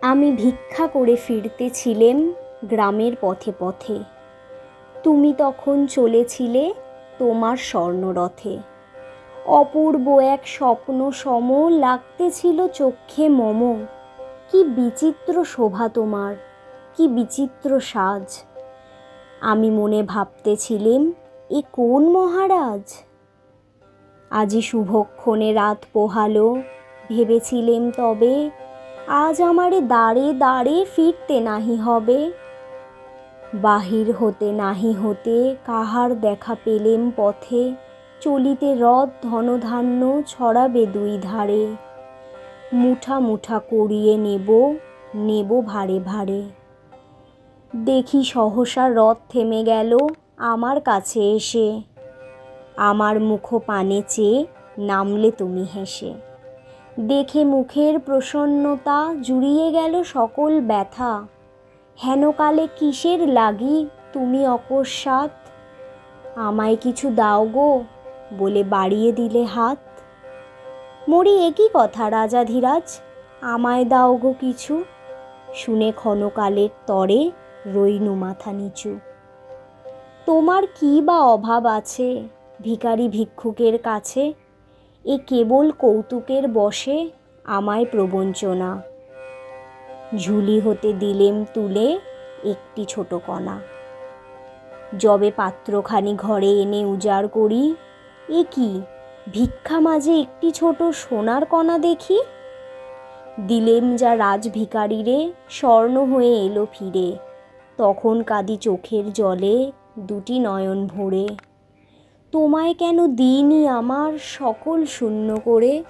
আমি ভিক্ষা করে ফিরতেছিলেম গ্রামের পথে পথে। তুমি তখন চলেছিলে তোমার স্বর্ণরথে। অপূর্ব এক স্বপ্ন সম লাগতেছিল চক্ষে মম। কি বিচিত্র শোভা তোমার, কি বিচিত্র সাজ। আমি মনে ভাবতেছিলেম, এ কোন মহারাজ। আজি শুভক্ষণে রাত পোহালো, ভেবেছিলেম তবে আজ আমারে দাঁড়ে দাঁড়ে ফিরতে নাহি হবে। বাহির হতে নাহি হতে কাহার দেখা পেলেম পথে, চলিতে রথ ধনধান্য ছড়াবে দুই ধারে। মুঠা মুঠা করিয়ে নেব, নেব ভারে ভারে। দেখি সহসা রথ থেমে গেল আমার কাছে এসে। আমার মুখ পানে চেয়ে নামলে তুমি হেসে। দেখে মুখের প্রসন্নতা জুড়িয়ে গেল সকল ব্যথা। হেনকালে কিসের লাগি তুমি অকস্মাৎ, আমায় কিছু দাও গো বলে বাড়িয়ে দিলে হাত। মরি একই কথা রাজাধিরাজ, আমায় দাও গো কিছু। শুনে ক্ষণকালের তরে রইনু মাথা নিচু। তোমার কি বা অভাব আছে ভিখারি ভিক্ষুকের কাছে, এ কেবল কৌতুকের বশে আমায় প্রবঞ্চনা। ঝুলি হতে দিলেম তুলে একটি ছোট কণা। যবে পাত্রখানি ঘরে এনে উজাড় করি, এ কি ভিক্ষা মাঝে একটি ছোট সোনার কণা দেখি। দিলেম যা রাজভিখারিরে, স্বর্ণ হয়ে এলো ফিরে। তখন কাঁদি চোখের জলে দুটি নয়ন ভরে। তোমায় কেন দিইনি আমার সকল শূন্য করে।